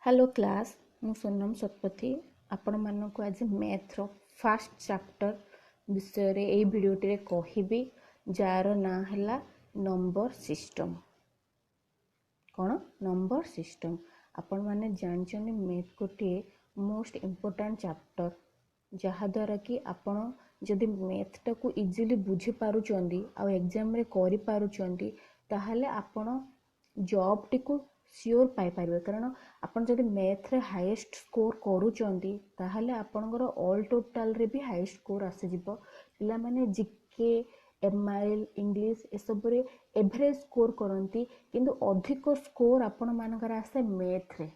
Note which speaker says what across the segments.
Speaker 1: Hello class मु सोनम शतपथी आपण मानक आज मैथ्र फास्ट चैप्टर विषय रे ए भिडियोटी कहबी जार ना है नंबर सिस्टम। कौन नंबर सिस्टम आपण माने जानछन मैथ गोटे मोस्ट इम्पोर्टेंट चैप्टर जहाद्वारा कि आपण जदि मैथ टाको इजिली बुझी पारुचंदी आ एग्जाम रे करि पारुचंदी ताहले आपण जॉब टिको सियोर पाई पारिबे। कारण आपण जदि मैथ रे हाईएस्ट स्कोर करूचंदी ताहले आपणकर ऑल टोटल रे भी हाईएस्ट स्कोर आसी जिवो। पिला माने जीके एमआईएल इंग्लिश ए सब रे एवरेज स्कोर करंती किंतु अधिक स्कोर आपण मानकर आसे मैथ रे।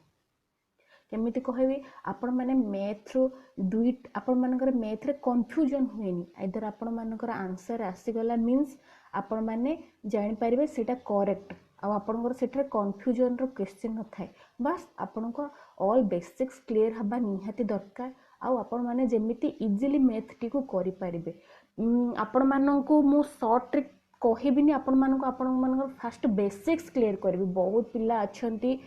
Speaker 1: केमिति कहबी आपण माने मैथ रो दुई आपण मानकर मैथ रे कंफ्यूजन हुएनी आइदर आपण मानकर आंसर आसी गला मींस आपण माने जानि पारिबे सेटा करेक्ट आ आपणकर सेठरे कंफ्यूजन रो क्वेश्चन न थाए। बस आपणको ऑल बेसिक्स क्लियर हबा निहाती दरकार आ आपण माने जेमिति इजीली मैथ टी को करि पारिबे। आपण माननको मु शॉर्ट ट्रिक कहबिनी आपण माननको आपण मानकर फास्ट बेसिक्स क्लियर करबी। बहुत पिला अछंती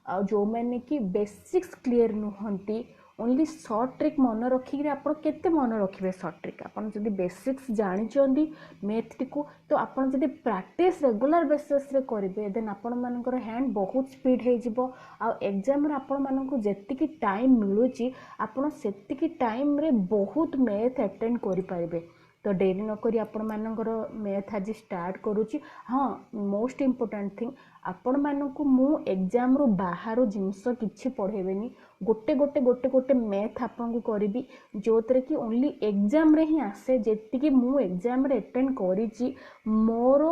Speaker 1: जो मैंने कि बेसिक्स क्लियर नुहंती ओनली शॉर्ट ट्रिक मन रखिक आप केते मन रखिए शॉर्ट ट्रिक आपन जदि बेसिक्स जानिचंदी मैथ टी को तो आपन जदि प्रैक्टिस रेगुलर बेसिस रे करिवे देन आपन मानकर हैंड बहुत स्पीड हे जिवो आ एग्जाम रे आपन माननको जेतिकी टाइम मिलुची आपन सेतिकी टाइम रे बहुत मैथ अटेंड करि पारिबे। तो डेरी नक आपण मानकर मैथ आज स्टार्ट करुच्ची। हाँ मोस्ट इम्पोर्टेंट थिंग आपण मानक मु एग्जाम रो बाहर जिनस किछि पढ़ेबेनी गोटे गोटे गोटे गोटे मैथ आपन को करिबी जोतरे कि ओनली एग्जाम रे ही आसे जेतिकी मु एग्जाम रे अटेंड करिछि मोर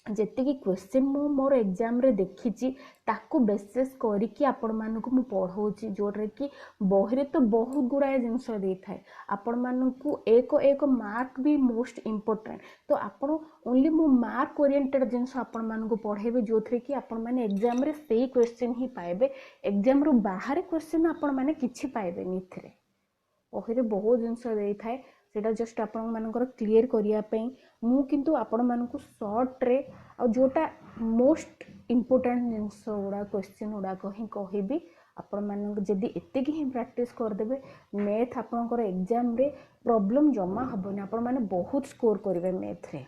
Speaker 1: जेतिकी क्वेश्चन मु मोर एग्जाम रे देखिछि ताकू बेसिस करिकि आपण मानकु मु पढ़ौछि जोरे कि बहिरे तो बहुत गुड़ाए जिनस दे थाए आपण मानकु एक एक मार्क भी मोस्ट इम्पोर्टेंट। तो आपण ओनली मु मार्क ओरिएंटेड जिनस आपण मानकु पढ़ेबे जोथरे कि आपण माने एग्जाम रे सेही क्वेश्चन ही पाएबे। एग्जाम रो बाहर क्वेश्चन आपण माने किछि पाएबे निथरे बहिरे बहुत जिनस दे थाए सेटा जस्ट आपण मानकर क्लियर करिया पई मु किंतु आपण मानकु शॉर्ट रे आ जोटा मोस्ट इम्पोर्टेंट जिनस गुड़ा क्वेश्चन गुड़ा ही कहबी। आपण मानक जदि एतिक ही प्रैक्टिस कर देबे मैथ आपनकर एग्जाम रे प्रॉब्लम जमा हबनी आपण माने बहुत स्कोर करिवे मैथ रे।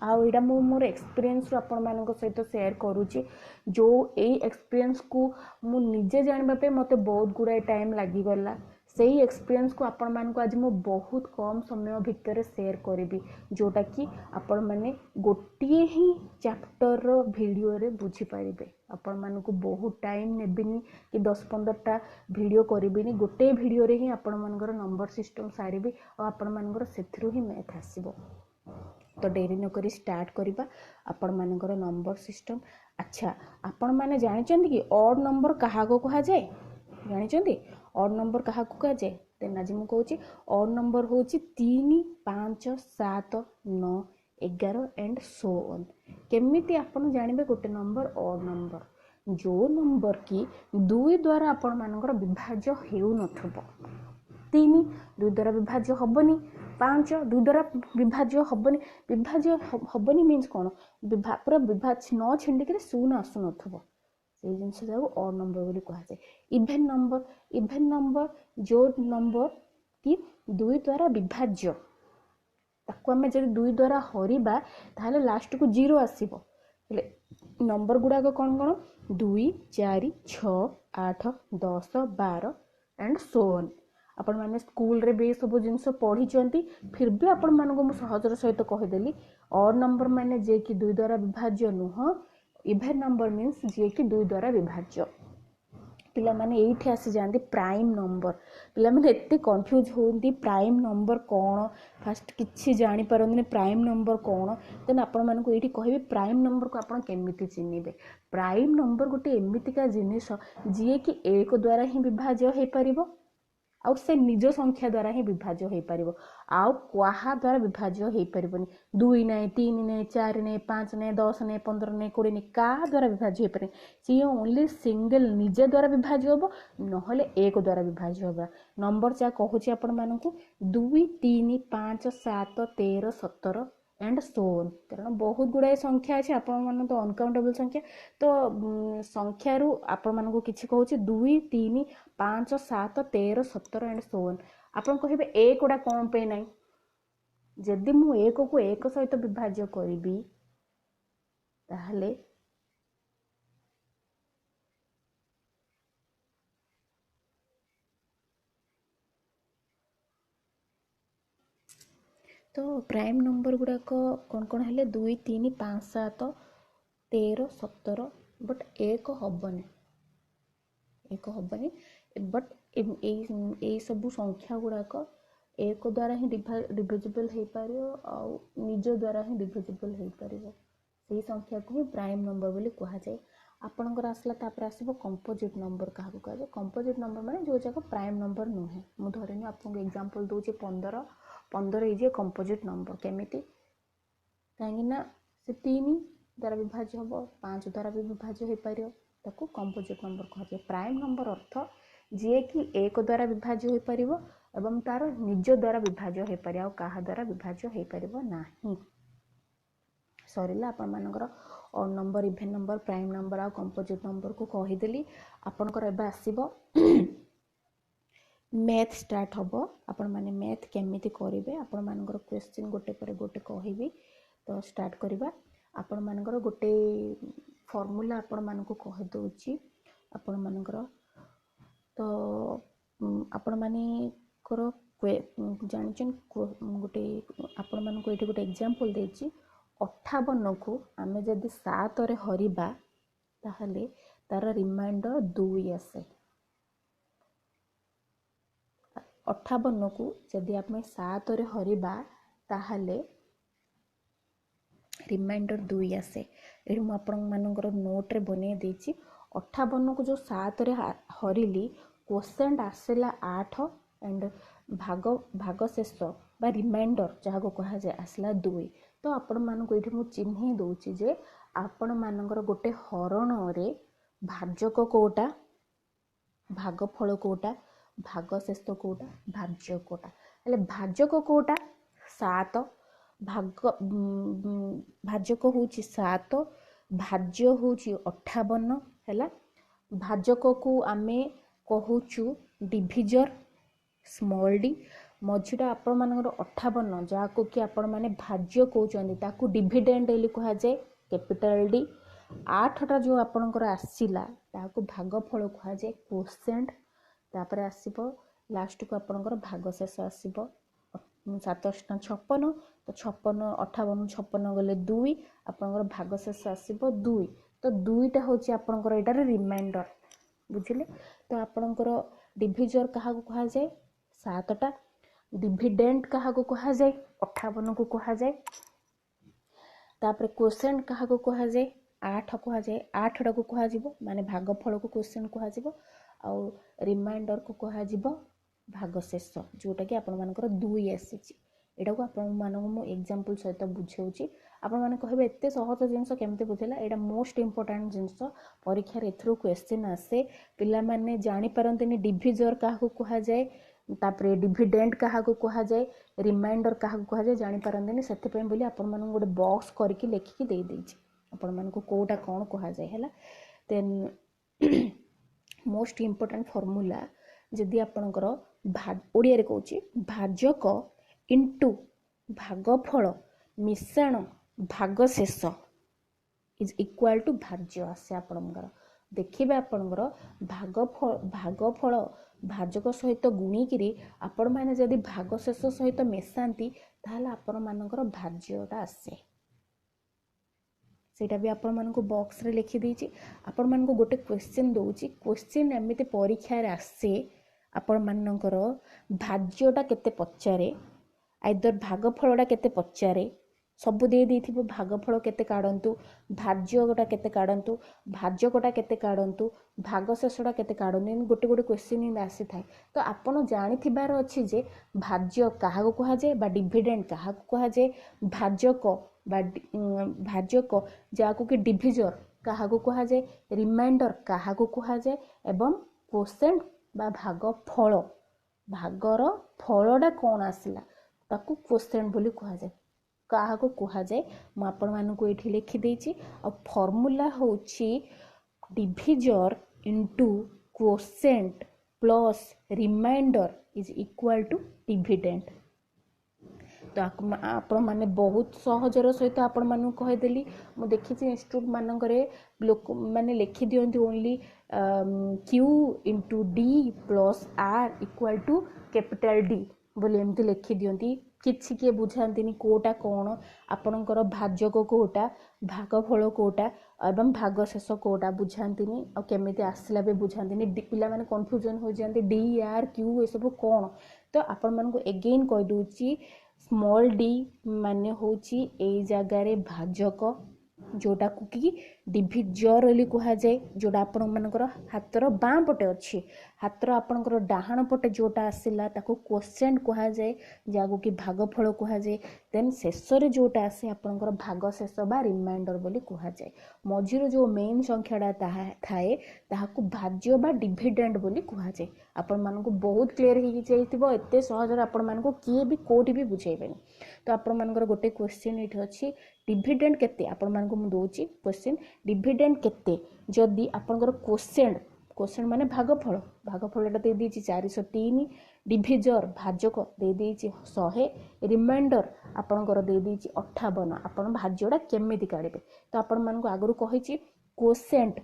Speaker 1: आ एटा मु मोर एक्सपीरियंस रो आपण मानक सहित शेयर करूची जो ए एक्सपीरियंस को मु निजे जानबा पे मते बहुत गुड़ा टाइम लागी गला। सही एक्सपीरियंस को आपण मान को आज मु बहुत कम समय भितर शेयर करी जोटा कि आपण माने गोटिए ही चैप्टर रो वीडियो रे बुझी पारिबे। आपण मान को बहुत टाइम नेबिनी कि 10-15टा वीडियो करिबिनी गोटे वीडियो रे ही आपण मानकर नंबर सिस्टम सारिबी और आपण मानकर सेथरु ही मैथ आसीबो। तो डेरी न करी स्टार्ट करिबा आपण मानकर नंबर सिस्टम। अच्छा आपण माने जानिचंदी कि ऑड नंबर कहा को कहा जाए जानिचंदी ऑड नंबर कहा को कहा जाए देन आज मु कहूची ऑड नंबर होची 3 5 7 9 11 एंड सो ऑन। केमिति आपण जानिबे गोटे नंबर ऑड नंबर जो नंबर की 2 द्वारा आपण मानकर विभाज्य हेउ नथबो। 3 2 द्वारा विभाज्य हबनी 5 2 द्वारा विभाज्य हबनी विभाज्य हबनी मीन्स कोन पूरा विभाज्य न छिंडी के शून्य आसु नथबो से जिनस जाऊ ऑड नंबर बोली कहा जाए। इवेन नंबर जो नंबर कि 2 द्वारा विभाज्य ताको हमें जब 2 द्वारा हरिबा ताहले लास्ट को 0 आसीबो। हेले नंबर गुडा को कोन कोन 2 4 6 8 10 12 एंड सो ऑन। आपण माने स्कूल रे बे सब जिनस पढ़ी चंती फिर भी आपण मानको मु सहजर सहित कहि देली ऑड नंबर माने जे कि 2 द्वारा विभाज्य नुह इवेन नंबर मीन्स जे कि 2 द्वारा विभाज्य। पिला माने एठी आसी जानती प्राइम नंबर पिला माने एते कंफ्यूज होंदी प्राइम नंबर कोन फास्ट किछि जानि परंदी प्राइम नंबर कोन देन आपण मानको एठी कहबे प्राइम नंबर को आपण केमिति चिन्हिबे। प्राइम नंबर गोटे एमितिका जिनिस जे कि 1 द्वारा ही विभाज्य हे परिबो आ से निज संख्या द्वारा ही विभाज्य हो पारिबो आउ क्वाहा द्वारा विभाज्य हो पारिबोनी 2 नहीं 3 नहीं 4 नहीं 5 नहीं 10 नहीं 15 नहीं 20 नहीं का द्वारा विभाज्य हो पारे सी ओनली सिंगल निजे द्वारा विभाज्य होबो नहले 1 द्वारा विभाज्य होबा। नंबर जा कहूची आपण मानकू 2 3 5 7 13 17 एंड सो ऑन। कारण बहुत गुड़ाए संख्या अच्छे आपण तो अनकाउंटेबल संख्या तो संख्यारू आपण मानक किसी कहूँ 2 3 5 7 13 17 एंड सो ऑन। आपण कहे एक गुड़ा कौन पे ना जदि मु एक को एक सहित विभाज्य करी ताहले तो प्राइम नंबर गुड़ाक कौन कौन है 2 3 5 7 13 17 बट एक हेनी बट यही सब संख्या गुड़ाक एक द्वारा ही डिविजिबल हो पार निज द्वारा ही डिविजिबल हो पार से संख्या को ही प्राइम नंबर बोली कहुए। आपणकर आसला आसो कंपोजिट नंबर क्या कहुए कंपोजिट नंबर माने जो जाक प्राइम नंबर नुहे मु धरनी आपको एग्जांपल दूचे 15 15 इज ए कंपोजिट नंबर केमिति कहीं से 3 द्वारा विभाज्य हम 5 द्वारा भी विभाज्य हो पार ताको कंपोजिट नंबर कहुए। प्राइम नंबर अर्थ जी कि एक द्वारा विभाज्य हो पार एवं तार निज द्वारा विभाज्य हो पार आ द्वारा विभाज्य हो पार नहीं। सरला आपण मानकर odd number even number prime number आ कंपोजिट नंबर को कहीदेली। आपणकर एबे आसीबो मैथ स्टार्ट हम आपण माने मैथ केमिति करिवे आपण मानकर क्वेश्चन गोटे पर गोटे कहबी तो स्टार्ट करबा। आपण मानकर गोटे फॉर्मूला आपण मानको कह दोची आपण मानकर तो आपण माने कर जानचन गोटे आपण मानको एठी गोटे एग्जांपल देची 58 को आमे जदि 7 रे हरिबा ताहले तार रिमाइंडर 2 आसे। 58 को जदि आमे 7 रे हरिबा ताहले रिमाइंडर 2 आसे। एठी मु आपण मानकर नोट रे बने देची 58 को जो 7 रे हरिली क्वोशेंट आसेला 8 एंड भाग शेष बा रिमाइंडर जहाँ को कहा जाए आसला 2। तो आपण मानक ये मुझे चिन्ह दूची जे आपण मानकर गोटे हरण रे भाजक कोटा भागफल कोटा भाग शेष कोटा भाज्य कोटा हेले भाजक कोटा 7 भाजक होची 7 भाज्य होची 58 हैला। भाजक को आमे कहूचु डिविजर स्मॉल डी मझीटा आपण मानकर 58 जहाँ को कि आपण माने भाज्य कहउचंदी ताकू डिविडेंड बोली कहा जाए कैपिटल डी। 8टा जो आपणकर आसीला ताकू भागफल कहा जाए क्वोशेंट। तापर आसीबो लास्ट को आपणकर भाग शेष आसीबो 7 56 तो 56 58 56 गले 2 आपणकर भाग शेष आसीबो 2 तो 2टा होची आपणकर एटार रिमाइंडर बुझिले। तो आपणकर डिविजर कहा को कहा जाए 7टा डिविडेंड कहा को कहा जाए 58 को कहा जाए। तापर क्वोशेंट कहा को कहा जाए 8 कहा जाए 8टा को कहा जिवो माने भागफल को क्वोशेंट कहा जिवो आ रिमाइंडर को कहा जिवो भाग शेष जोटा कि आपण मानकर 2 आसीची। एटा को आपण मानक मु एग्जांपल सहित बुझाउची आपण माने कहबे एते सहज जिंस केमते बुझेला एटा मोस्ट इंपोर्टेंट जिंस परीक्षा रे थ्रू क्वेश्चन आसे पिला माने जानि परंतनी डिविजर कहा को कहा जाए तापरे डिविडेंड कहा को कहा जाए रिमाइंडर कहा को कहा जाए जानि परंतनी सेते पे बोली आपण मानक गोटे बॉक्स करके लेखिकी दे देछि आपण मानक कोटा कोन कहा जाए हैला। देन मोस्ट इंपोर्टेंट फॉर्मूला जदि आपणकर ओडिया रे कहूची भाजक इंटू भागफल मिश्रण भाग शेष इज इक्वल टू भाज्य आसे। आपणकर देखिबे आपणकर भागफल भाजक सहित गुणिकी आपण माने जदि भाग शेष सहित मिशांती ताहले आपण मानकर भाज्यटा आसे। सेटा भी आपण मानको बॉक्स रे लिखि देछि। आपण मानको गोटे क्वेश्चन दोछि क्वेश्चन एमिति परीक्षा रे आसे आपण मानकर भाज्यटा केते पचारे आइदर भागफलटा केते पचारे सब दे देथिबो भागफल केते काढंतु भाज्यटा केते काढंतु भाज्यकटा केते काढंतु भाग शेषटा केते काढंतु गोटे गोटे क्वेश्चन इन आसी थाए। तो आपण जानि थिबार अछि जे भाज्य काहा को कहा जाए बा डिविडेंड काहा को कहा जाए भाजक बा भाजक जाको कि डिविजर काहा को कहा जाए रिमाइंडर काहा को कहा जाए एवं क्वोशेंट बा भाग फल भागर फलटा कौन आसला ताकू क्वोशेंट बोली कहा जाए। क्या कह जाए मुझे लिखी देछि। फॉर्मूला होची divisor into quotient plus remainder is equal to dividend. तो आपण मैंने बहुत सहजर सहित आपण मानू कहीदेली। मुझे देखी इंस्टीट्यूट मानक लोक मैंने लिखि दिखती only Q into D plus R equal to capital D बोली एमती लिखि दिखती। किसी किए बुझाती कोटा कौन आपणकर भाजक कोटा भागफल कोटा एवं भागशेष कोटा बुझाती केमी आसला भी बुझाती पिला माने कन्फ्यूजन हो जाती डी आर क्यू ये सब कौन। तो आपण मानक एगेन कहीदे स्मॉल डी माने होची ए जगार भाजक जोटा को कि डिविजर बोली कह जाए जोटा आपण मानकर हाथर बाँ पटे अच्छी हाथर आपणकर डाहाण पटे जोटा आसला ताको क्वोशेंट कह जाए जहाँ कि भागफल कह जाए। देन शेष जोटा आसे आपणकर भागशेष बा रिमाइंडर बोली कह जाए। मझिर जो मेन संख्याटा थाए ताहाकू भाज्य बा डिविडेंड बोली कह जाए। आपण मानकू बहुत क्लियर हो जाइथिबो एते सहजरे आपण मानकू किए भी कोठी भी बुझेइबेनी। तो आपण मानकर गोटे क्वेश्चन एठी अछि डिविडेंड केते आपण मानकू मु दोची क्वेश्चन डिविडेंड केते जदी आपनकर क्वोशेंट माने भागफल भागफलटा दे देछि 403 डिविजर भाजक दे देछि 100 रिमाइंडर आपनकर दे देछि 58 आपण भाज्यटा केमिति काढिबे। तो आपण मानकू आगरु कहिछि quotient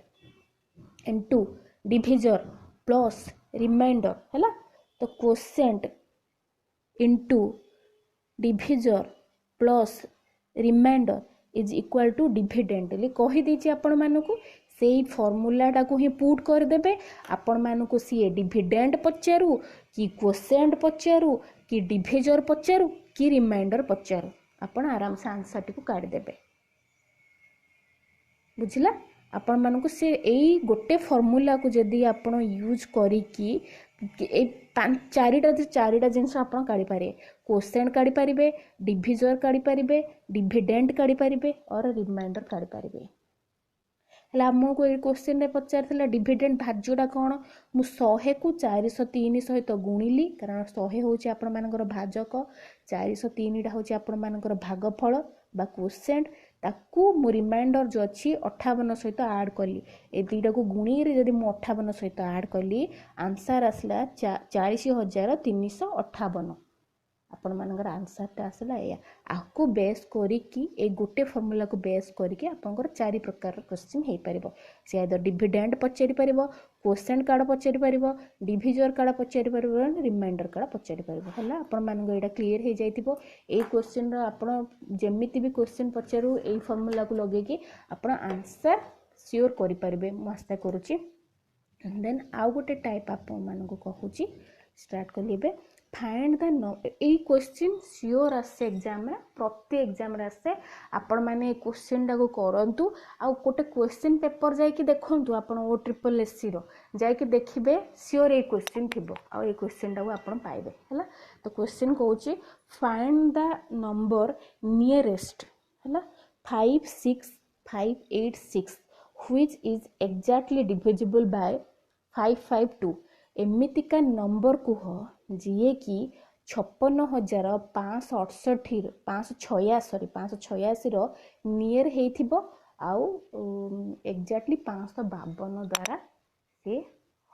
Speaker 1: into divisor plus remainder हैला। तो quotient into divisor plus remainder is equal to dividend बोली कही दीची आपण मानकू सेही फॉर्मूलाटा को ही पुट कर देबे। आपण मानकू सी डिविडेंड पचारू कि क्वोशेंट पचारू कि डिविजर पचारू कि रिमाइंडर पचारू आपण आराम से आंसर टी को काढी देबे। बुझिला आपण मानकू से एई गोटे फॉर्मूला को जदी आपण यूज करी कि चारिटा जिनस आप काढ़ी पारे क्वोशेंट काढ़ी पारे डिविजर काढ़ी पारे डिविडेंड काढ़ी पारे और रिमाइंडर काढ़ी पारे। आमको ये क्वेश्चन पचार डिविडेंड भाज्यटा कौन मु 100 को 403 सहित गुणिली कारण 100 हूँ आपण मानकर भाजक 403 हूँ आपण मानकर भागफल बा क्वोशेंट ताकू मु रिमाइंडर जो अच्छी 58 सहित ऐड कली ए दुईटा को गुणी जदि मु 58 सहित ऐड कली आंसर आसला 40,358 आपण मानकर आंसरटा आसला या आपको बेस करिकी ए गोटे फॉर्मूला को बेस करिकी आपनकर 4 प्रकार क्वेश्चन हे परिबो। से आइदर डिविडेंड पचारि परिबो क्वोशेंट कार्ड पचारि परिबो डिविजर कार्ड पचारि परिबो रिमाइंडर कार्ड पचारि परिबो। हला आपण मानकर एटा क्लियर हे जाइतिबो। ए क्वेश्चन रो आपण जेमिति भी क्वेश्चन पचारू ए फॉर्मूला को लगे कि आपण आंसर श्योर करि परिबे मु आशा करूची। देन आउ गोटे टाइप आपण मानको कहूची स्टार्ट कलिबे find the a question sure आसे एग्जाम में प्रति एग्जाम रे आसे आपण माने क्वेश्चन टाको करंतु आ गोटे क्वेश्चन पेपर जाय कि देखंतु आपण ओ ट्रिपल एससी रो जाय कि देखिबे श्योर ए क्वेश्चन थिबो आ ए क्वेश्चन टाको आपण पाइबे हला। तो क्वेश्चन कहूची फाइंड द नंबर नियरेस्ट हला 56586 which is exactly divisible by 552 एमितिका नंबर कुह जी कि 56,586 नियर हेइथिबो आउ एग्जैक्टली 552 द्वारा से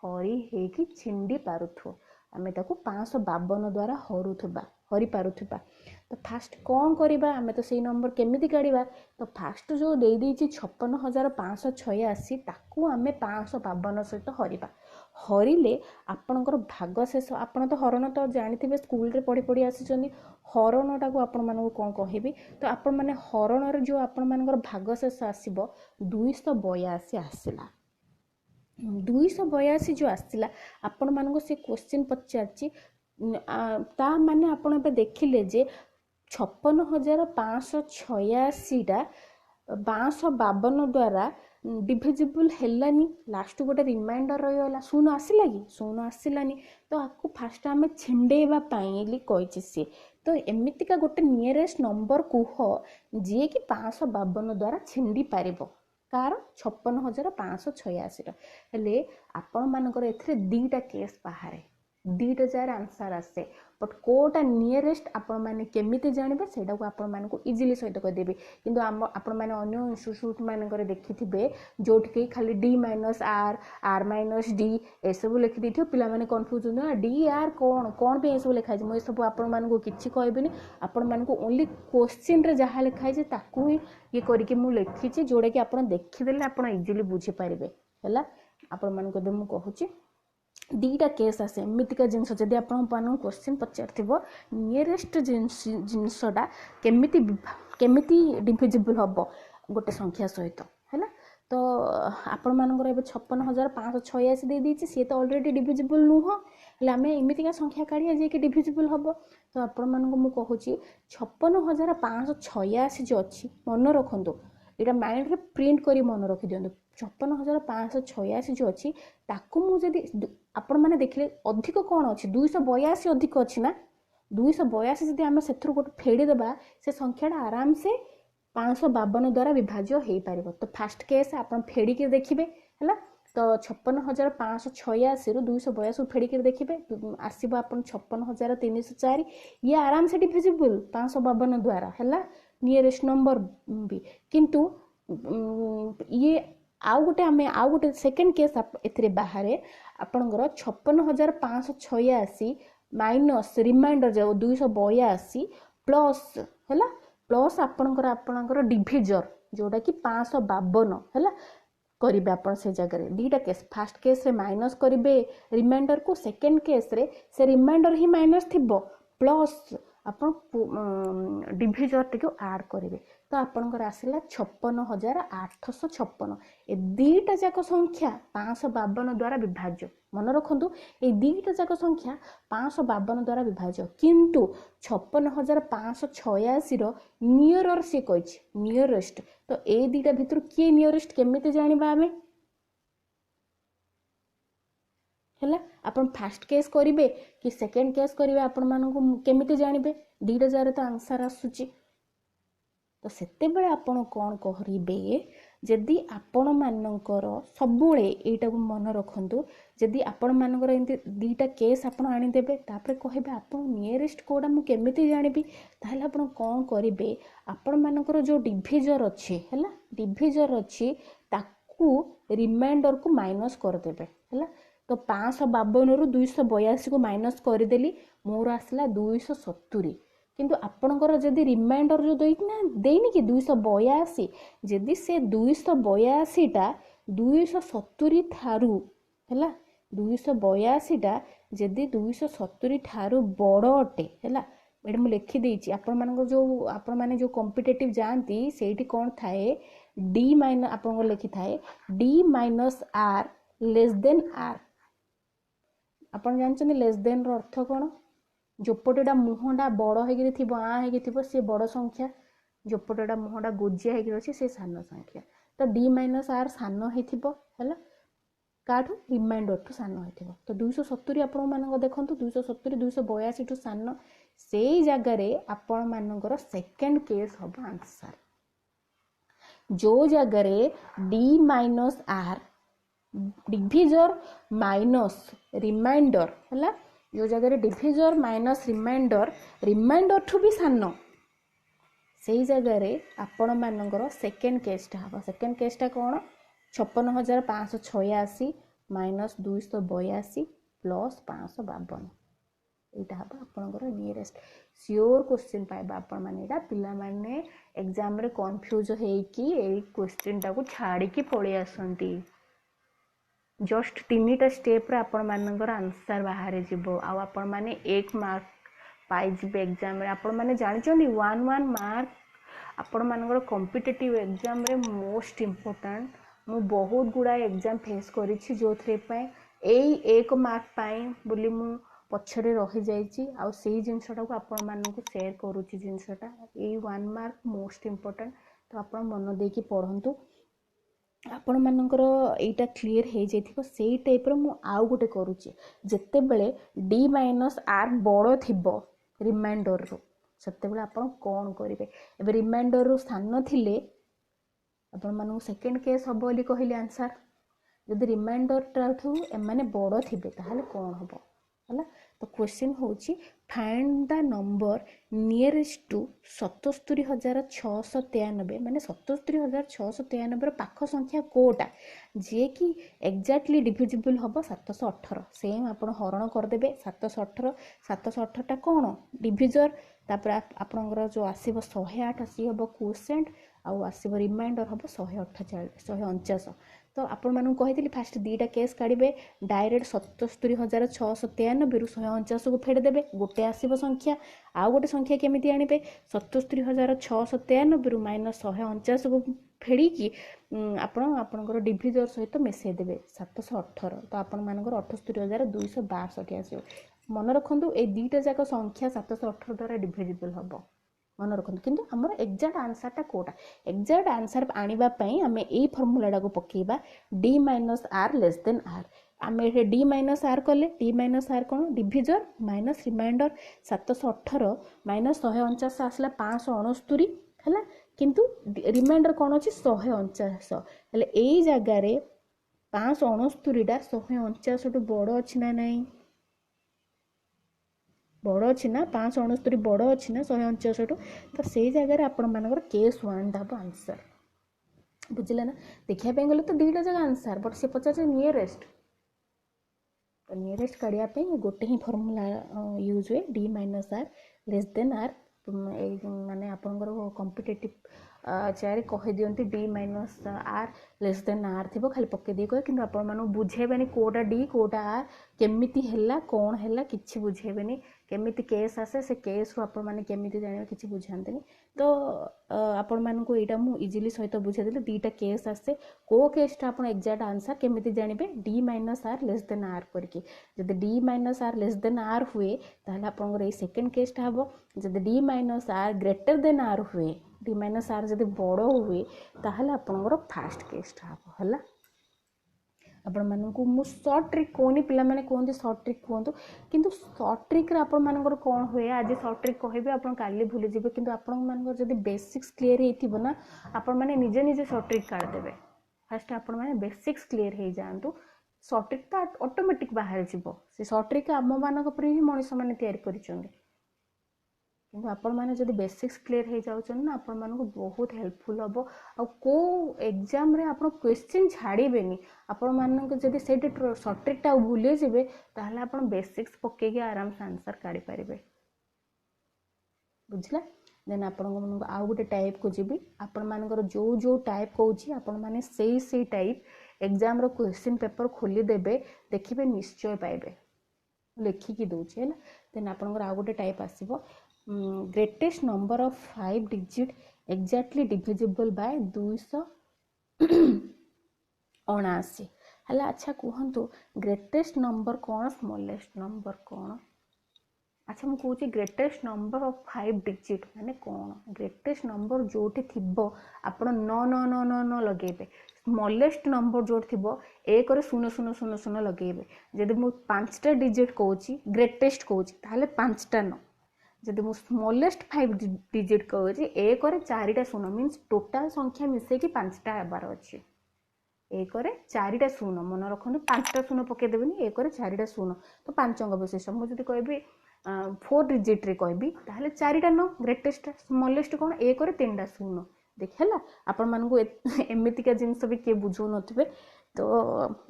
Speaker 1: हरि हेकि छिंडी पारुथो आमे ताकू 552 द्वारा हरि पारुथबा। तो फास्ट कौन करिबा आमे तो सेही नंबर केमिति काढिबा। तो फास्ट जो दे देछि 56,586 ताकू आमे 552 सहित हरिबा हरिले आपणकर भागशेष आपण तो हरण तो जानिथिबे स्कूल रे पढ़ी पढ़ी आसीचंदी हरणटा को आपण मानकू कोन कहिबी। तो आपण माने हरण रे जो आपण मानकर भागशेष आसीबो 282 आसीला 282 जो आसीला आपण मानकू से क्वेश्चन पचारची ता माने आपण पे देखिले जे 56,586 टा 552 द्वारा डिविजिबल हेलानी लास्ट गोटे रिमाइंडर रहीगला शून्य आसला कि शून्य आसलानी। तो आपको फास्ट आम छिंडेबा पाई कही सी तो एमितिका गोटे नियरेस्ट नंबर कुह जी कि 552 द्वारा छिंडी पार कार 56,586 हेले आपण मानकर एथिरे दीटा केस बाहर दुईटा जार आंसर आसे बट कोटा नियरेस्ट आपण माने केमिति जानिबे सेटा को आपण माने को इजीली सहित कर देबे किंतु आपण माने अन्य इंस्टीट्यूट माने करे देखिथिबे जोट के खाली d - r r - d ए सब लिखि दिथियो पिला माने कंफ्यूज न d r कोन कोन पे ए सब लिखाइ छै म ए सब आपण माने को किछि कहबेनी आपण माने को ओनली क्वेश्चन रे जहा लिखाइ छै ताकू ही ये करि के मु लिखि छै जोडा कि आपण देखि देले आपण इजीली बुझी पारिबे हला आपण माने को मु कहूची दीटा केस आसे एमितिका जिनस जदि आपण पान क्वेश्चन पचारथिबो नियरेस्ट जिनसटा केमिति केमिति डिविजिबल हबो गोटे संख्या सहित हैला तो आपण मानकर एबे 56586 दे दीची से तो ऑलरेडी डिविजिबल नुह ले हमें एमितिका संख्या काढिया जे कि डिविजिबल हबो तो आपण मानको मु कहूची 56586 जो अछि मन रखंतु एटा माइंड रे प्रिंट करी मन रखि दियंतु 56586 जो अछि ताकू मु जदी आपण माने देखले अधिक कोन अछि 282 अधिक अछि ना 282 जदी हम सेथुर गोट फेडी देबा से संख्याटा आराम से 552 द्वारा विभाज्य होई पारिबो तो फर्स्ट केस आपण फेडी के देखिबे हला तो 56586 रु 282 फेडी के देखिबे आसीबो आपण 56304 ये आराम से डिविजिबल 552 द्वारा हला नियरेस्ट नंबर भी किंतु ये आउ गोटे सेकंड केस एथिरे बाहरे आपनकर 56586 माइनस रिमाइंडर जो 282 प्लस हैला प्लस आपनकर डिविजर जोटा कि 552 हैला करिबे आपण से जगह रे दीटा केस फर्स्ट केस रे माइनस करिबे रिमाइंडर को सेकंड केस रे से रिमाइंडर ही माइनस थिबो प्लस आपण डिविजर टिको ऐड करिवे तो आपनकर आसिला 56856 ए दीटा जाक संख्या 552 द्वारा विभाज्य मन रखंतु ए दीटा जाक संख्या 552 द्वारा विभाज्य किंतु 56586 रो नियरर से कहिछि नियरेस्ट तो ए दीटा भितर के नियरेस्ट केमिते जानिबा हमें हैला आपण फर्स्ट केस करिवे कि सेकंड केस करिवे आपण मानको केमिते जानिबे दीटा जार तो आंसर आसुची तो सेते बेले आपण कोन करिवे जदि आपण मानकर सबुळे एटा को मन रखंतु जदि आपण मानकर एंती दीटा केस आपण आनी देबे तापर कहबे आपण नियरेस्ट कोडा मु केमिते जानिबी ताहले आपण कोन करिवे आपण मानकर जो डिविजर अछि हैला डिविजर अछि ताकू रिमाइंडर को माइनस कर देबे हैला तो 552 रु 282 को माइनस कर देली मोर आसला 270 किंतु आपणकर जदि रिमाइंडर जो देनी कि 282 जदि से 282 टा 270 थारु हैला 282 टा जदि 270 थारु बड़ अटे हैला एटा मु लिखि देछि आपण मानकर जो आपण माने जो कॉम्पिटिटिव जानती सेठी कोन थाए d माइनस आपण लिखि थाए d minus r less than r आपण जानछन लेस देन रो अर्थ कोन जोपटेटा मुहंडा बड़ हेगिरि थिबो आ हेगि थिबो से बड़ संख्या जोपटेटा मुहंडा गोजिया हेगिरि अछि से सान संख्या तो d - r सान हेथिबो हैला काठू रिमाइंडर टू सान हेथिबो तो 270 आपण मानक देखंतु 270 282 टू सान सेई जगह रे आपण मानकर सेकंड केस हबो आंसर जो जगह रे d - r divisor minus remainder हैला जो जगह डिविजर माइनस रिमाइंडर ठू भी सान से जगह रे आपण मानकर सेकंड केसटा हबो सेकंड केसटा कोन 56586 माइनस 282 प्लस 552 एटा हबो आपनकर नियरेस्ट श्योर क्वेश्चन पाइबा आपण माने एटा पिला माने एग्जाम रे कंफ्यूज हेई कि ए क्वेश्चन टा को छाड़ी कि पळी आसंती जस्ट 3टा स्टेप रे आपण मानकर आंसर बाहर जिवो आ आपण माने 1 मार्क पाइ जिवे एग्जाम रे आपण माने जानि चोनी 1 मार्क आपण मानकर कॉम्पिटिटिव एग्जाम रे मोस्ट इंपोर्टेंट मु बहुत गुडा एग्जाम फेस करी छी जो थ्रे पाए एई 1 मार्क पाए बोली मु पछरे रहि जाईची आ सेही जिंसटा को आपण माननको शेयर करूची जिंसटा एई 1 मार्क मोस्ट इंपोर्टेंट तो आपण मन देकी पढंतु आपण मानकर एटा क्लियर हे जेथिबो सेही टाइप रो मु आउ गोटे करूची जत्ते बेले d - r बड़ थिबो रिमाइंडर रो सत्ते बेले आपण कोन करिवे एबे रिमाइंडर रो स्थान थिले आपण मानक सेकंड केस हबो बोली कहिली आंसर जदि रिमाइंडर टाठू एमाने बड़ थिबे ताहाले कोन हबो है। तो क्वेश्चन होची find the number nearest to 77,693 माने 77,693 पाख संख्या कोटा जे कि एक्जाक्टली डिविजिबल हम 718 सेम आपण हरण करदे 718 718 कौन डिविजर तापर आपणकर जो आसब 108 आसी हम क्वोशेंट आउ आसब रिमाइंडर हम 148 149 तो आपण मानू कही फास्ट दीटा केस काढ़े डायरेक्ट 77,693 149 को फेड़देवे गोटे आसब संख्या आउ गोटे संख्या केमी आने 77,693 माइनस 149 को फेड़ी आपणकर डिविजर सहित मिसेदेवे 718 तो आपण मानकर 78,262 आसो मन रखु ये दुईटा जाक संख्या 718 द्वारा डिविजिबल हम मन रखु किंतु हमर एक्जाक्ट आंसरटा कोटा एक्जाक्ट आंसर आनिबापई आमे एई फॉर्मूलाटा को पकेबा d minus r less than r आमे एठे d माइनस r कले d माइनस r कोन डिविजर माइनस रिमाइंडर 718 माइनस 149 आसला 569 हैला किंतु रिमाइंडर कोन अछि 149 हेले एई जगह रे 569 टा 149 टु बड़ अछि ना नाही बड़ अच्छी ना 569 बड़ अच्छी ना 149 तो से जगह आपण मानकर केस 1 हम आंसर बुझिले ना देखिया गले तो दुईटा जगह आंसर बट से पचार नियरेस्ट तो नियरेस्ट काढ़िया गोटे ही फॉर्मूला यूज हुए d minus r less than r माने आपनकर कॉम्पिटिटिव चारि कहि दियंती d minus r less than r थिबो खाली पक्के दे कह किंतु आपण मानु बुझेबेनी कोटा d कोटा r केमिति हैला कोन हैला किछि बुझेबेनी केमिति केस आसे से केस रो आपण माने केमिति जानिबे किछि बुझांतनी तो आपण मानन को एटा मु इजीली सहित बुझे देले दीटा केस आसे को केसटा आपण एग्जैक्ट आंसर केमिति जानिबे d minus r less than r करके जदि d minus r less than r हुए ताहले आपनकर ए सेकंड केसटा हबो जदि d minus r greater than r हुए d माइनस r जदि बड़ हुए ताहले आपनकर फर्स्ट केसटा हबो हला आपण मानकु मु शॉर्ट ट्रिक कोनी पिला माने कोनते शॉर्ट ट्रिक कोंतु किंतु शॉर्ट ट्रिक रे आपण मानकर कोन होय आज शॉर्ट ट्रिक कहबे आपण काली भूली जिवे किंतु आपण मानकर जदि बेसिक्स क्लियर हेतिबो ना आपण माने निजे निजे शॉर्ट ट्रिक काढ देबे फर्स्ट आपण माने बेसिक्स क्लियर हे जानतु शॉर्ट ट्रिक तो ऑटोमेटिक बाहर जिवो से शॉर्ट ट्रिक आम मानक पर ही मनुष्य माने तैयारी करिसोंदी किंतु आपण माने जदि बेसिक्स क्लियर हे जाउछन ना आपण मानको बहुत हेल्पफुल हबो आ को एग्जाम रे आपण क्वेश्चन छाड़ीबेनी आपण मानको जदि सेट शॉर्ट ट्रिक टा भूले जिवे ताहले आपण बेसिक्स पक्के के आराम से आंसर काढी परिबे बुझला देन आपण मानको आ गोटे टाइप को जिबी आपण मानकर जो जो टाइप कहूची आपण माने सेई टाइप एग्जाम रो क्वेश्चन पेपर खोली देबे देखिबे निश्चय पाइबे लेखि की दोची है देन आपण आ गोटे टाइप आसीबो greatest number of 5 digit exactly divisible by 279 हला अच्छा कहंतु ग्रेटेस्ट नंबर कौन स्मॉलेस्ट नंबर कौन अच्छा मुझे कहूँ ग्रेटेस्ट नंबर ऑफ 5 डिजिट माने कौन ग्रेटेस्ट नंबर जोठी थिबो आपण 9 लगेबे स्मॉलेस्ट नंबर जोठी थिबो 1 रे 0 लगेबे जदि मु 5टा डिजिट कहूची ग्रेटेस्ट कहूची ताहले 5टा 9 जदि मु स्मॉलेस्ट 5 डिजिट कहूची 1 रे 4टा 0 मींस टोटल संख्या मिसे कि 5टा हेबार अछि 1 रे 4टा 0 मन रखनु 5टा 0 पके देबेनी 1 रे 4टा 0 तो 5 अंक विशेष मु जदि कहबी 4 डिजिट रे कहबी ताहले 4टा 9 ग्रेटेस्ट स्मॉलेस्ट कोन 1 रे 3टा 0 देखला आपण मानकु एमितिका जिंस भी के बुझो नथिबे तो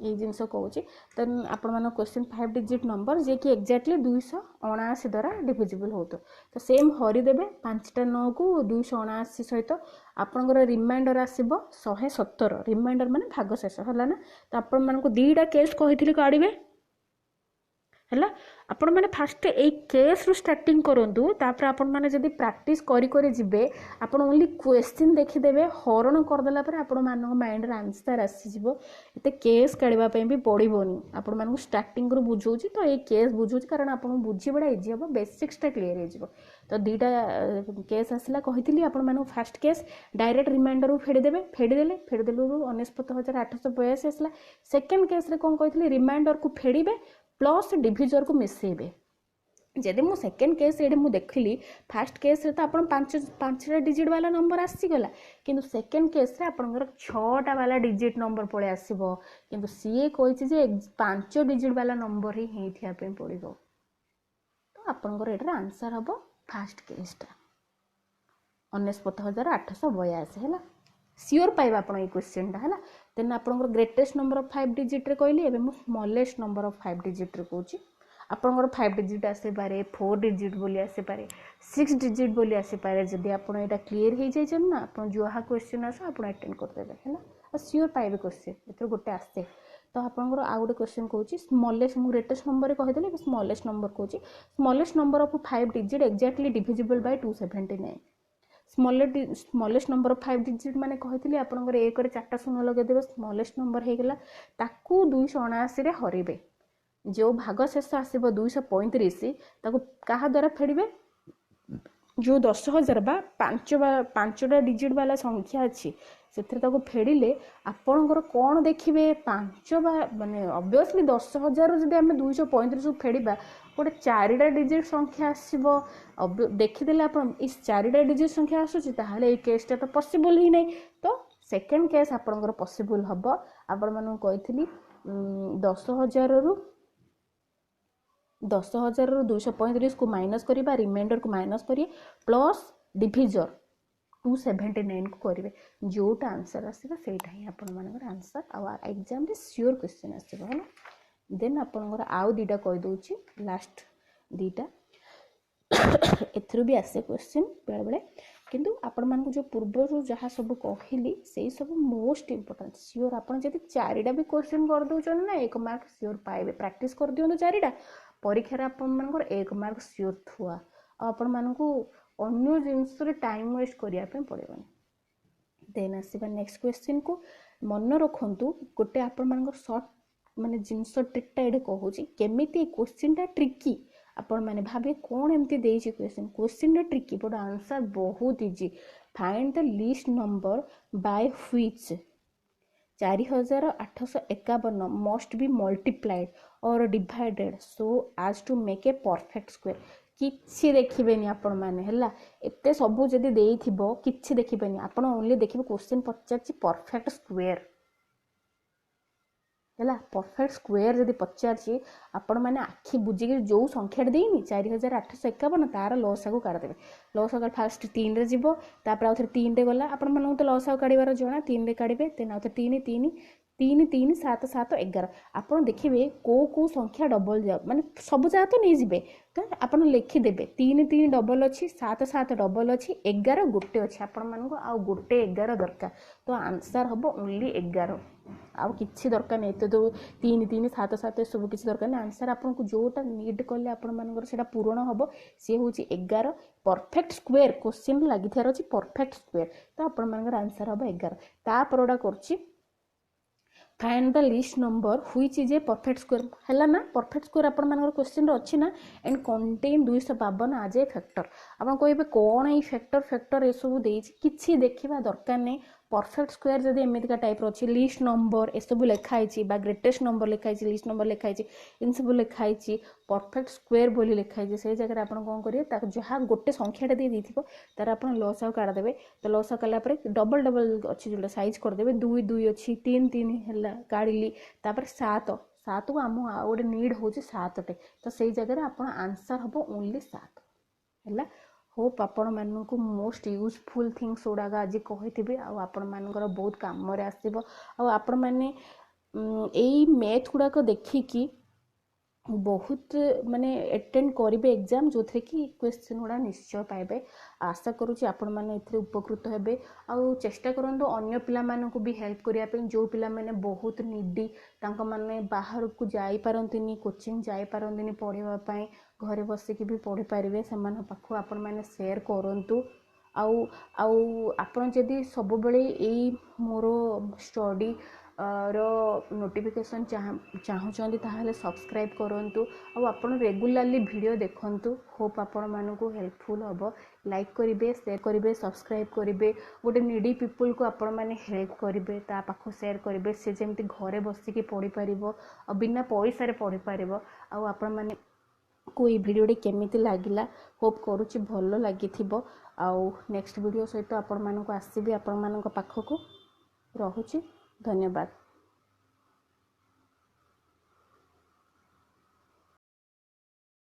Speaker 1: ये जिनस कहूँ देन आपण मान क्वेश्चन 5 डिजिट नंबर जे कि एक्जाक्टली 279 द्वारा डिविजिबल हो तो सेम हरिदेवे 5टा 9 को 279 सहित आपणकर रिमाइंडर आसीबो 117 रिमाइंडर माने भाग शेष हला ना तो आपण मान को दीटा केस कहिथिली काढिबे हला आपण माने फास्ट ए केस रु स्टार्टिंग करंतु तापर आपण माने जदी प्रैक्टिस करी करी जिबे आपण ओनली क्वेश्चन देखि देबे हरण कर देला पर आपण मानक माइंड रे आंसर आसी जिवो एते केस काढिबा पई भी पड़िबोनी आपण मानक स्टार्टिंग रु बुझौची तो ए केस बुझौची कारण आपण बुझी बडा इजी हबो बेसिक्स टा क्लियर हे जिवो तो दीटा केस आसला कहितली आपण मानक फर्स्ट केस डायरेक्ट रिमाइंडर रु फेडी देले 49,882 आसला सेकंड केस रे कोन कहितली रिमाइंडर को फेडीबे प्लस डिविजर को मिसेबे जदि मु सेकंड केस एडे मु देखली फर्स्ट केस रे तो आपण 5टा डिजिट वाला नंबर आसी गला किंतु सेकंड केस रे आपनकर 6टा वाला डिजिट नंबर पळे आसीबो किंतु सीए कहिछि जे 5 डिजिट वाला नंबर ही हेथिया पे पड़िबो आपणकर एटार आंसर हम फास्ट केसटा 69,882 है सियोर पाइबा आप क्वेश्चन टा है देन आपंकर ग्रेटेस्ट नंबर ऑफ 5 डिजिट रे कहली एबे मु स्मॉलेस्ट नंबर ऑफ 5 डिजिट रे कहूँ आपंकर 5 डिजिट आसीपे 4 डिजिट बोली आसीपे 6 डिजिट बोली आसीपे जदि आप क्लीयर हो जाए ना आप जहाँ क्वेश्चन आस आप अटेंड करदेवे है और सियोर पाइबे क्वेश्चन ये गोटे आसे तो आपंकर आउ गोटे क्वेश्चन कहूँ स्मॉलेस्ट मुझे ग्रेटेस्ट नंबर कहीदेली स्मॉलेस्ट नंबर कहूँ smallest number of 5 digit exactly divisible by 279 smallest number of 5 digit माने कही आपंकर 1 रे 4टा शून्य लगेदेवे स्मॉलेस्ट नंबर होगला ताकू 279 रे हरइबे जो भाग शेष आसब 235 ताकू कहा द्वारा फेड़े जो 10,000 बा 5टा डिजिट वाला संख्या अच्छी से फेड़े आपणकर कौन देखिए 5 माने ऑब्वियसली 10,000 जब आम 235 फेड़ा गोटे 4टा डिजिट संख्या आसब देखीदे आप 4टा डिजिट संख्या आसूँ ये केसटा तो पॉसिबल ही नहीं तो सेकेंड केस आपणकर पॉसिबल हम आपण मानू कही 10,000 रू 235 को माइनस करिबा रिमाइंडर को माइनस करिए प्लस डिविजर 279 को करेंगे जोटा आंसर आसो सेटा ही आपर आंसर आ एग्जाम रे सियोर क्वेश्चन आसो है देन आपंकर आउ दीटा कहीदे लास्ट दीटा एथरू भी आसे क्वेश्चन बेले बेले किंतु आपण मानक जो पूर्व जहाँ सब कहली से सब मोस्ट इम्पोर्टेंट सियोर आपड़ जब 4टा भी क्वेश्चन कर दौरान ना 1 मार्क सियोर पाइबे प्रैक्टिस कर दिखाँ 4टा परीक्षार आपंकर 1 मार्क सियोर थुआ आपण मानक अन्य जिनस टाइम वेस्ट करने पड़ेगा देन आसवा नेक्स्ट क्वेश्चन को मन रखु गोटे आपण सर्ट माने जिनस ट्रिकटा ये कहूँ केमिति क्वेश्चन टा ट्रिकी आपण मैंने भावे कौन एमती देछि क्वेश्चन टा ट्रिकी बट आंसर बहुत easy find the least number by which 4,851 must be multiplied और divided so as to make a perfect square किसी देखिए आपण मैंने है एत सबू जदि देइथिबो किसी देखिए आपण ओनली देखिए क्वेश्चन पचार परफेक्ट स्क्वायर है परफेक्ट स्क्वायर जदि पचार आपण मैंने आखि बुझिक जो संख्या देनी 4,851 तार लसागु काढ़देवे लसागु फास्ट 3 रे जीवो तापर आउ 3 रे गला आपण मानू तो लसागु काढ़िबार जना 3 रे काढ़िबे तेन आउ 3 3 3 3 7 7 11 आपण देखिए को संख्या डबल जा माने सब जगह तो नहीं जीवे तो आपण लिखिदेवे 3 3 डबल अच्छी 7 7 डबल अच्छी 11 गोटे अच्छी आपण मानू आउ गोटे 11 दरकार तो आंसर हम ओनली 11 आउ किसी दरकार नहीं तो 3 3 7 7 सब किसी दरकार नहीं आंसर आपको जोटा नीड कले आपंकर पूरण हम सी हूँ 11 परफेक्ट स्क्वायर क्वेश्चन लगी थार अच्छी परफेक्ट स्क्वायर तो आपर आंसर हम 11 तापरटा कर find the list number which is a perfect square है ना परफेक्ट स्क्वायर आपर क्वेश्चन अच्छी ना एंड कंटेन 252 आज ए फैक्टर आप कहे कौन ये फैक्टर ये सब किसी देखा दरकार नहीं परफेक्ट स्क्वायर जब एमतीका टाइप अच्छी लिस्ट नंबर ये सब लिखाई ग्रेटेस्ट नंबर लिखाई लिस्ट नंबर लिखाई इन सब लिखाई परफेक्ट स्क्वायर बोली लिखाई से जगह आप कौन करेंगे जहाँ गोटे संख्याटा दी तार आप लस आउ काढ़देवे तो लस कलापर डबल डबल अच्छी जो सैज करदे 2 2 अच्छी 3 3 है काढ़ी तापर 7 7 को आम गोटे नीड हूँ 7टे तो से जगह आप आंसर हम ओनली 7 है होप आपण मानक मोस्ट यूजफुल थिंग्स गुड़ाक आज कही आपण मानकर बहुत काम आसो आपण मैंने यही मैथ गुड़ाक देखिकी बहुत माने अटेंड करेंगे एग्जाम जो थे कि क्वेश्चन गुड़ा निश्चय पाइबे आशा करुँच आपण मैंने उपकृत हेबे आउ चेष्टा करंतु अन्य पिला मानकु भी हेल्प करिया जो पिला माने बहुत निडी तांको माने बाहर को जाई पारंतिनी कोचिंग जाई पारंतिनी पढ़ावा पई घरे बसिक भी पढ़ी पारे से पाखु आपण मैंने शेयर करंतु आउ आउ आपण जदि सब बेले एई मोर स्टडी रो नोटिफिकेशन चाहूँगी ताहले सब्सक्राइब करंतु आउ आपण रेगुलरली वीडियो देखंतु होप आपण मानकु हेल्पफुल हम लाइक करेंगे शेयर करेंगे सब्सक्राइब करेंगे गोटे नीडी पीपुल को आपण मैंने हेल्प करेंगे ता पाखु शेयर करेंगे से जमी घरे बसिक पढ़ी पार बिना पैसा पढ़ी पार आपण मैंने कोई वीडियो केमिति लागिला होप करुच्ची भल लगी आउ नेक्स्ट वीडियो सहित आपण मानक आसीबी आपण मानक पाखक रहुची धन्यवाद।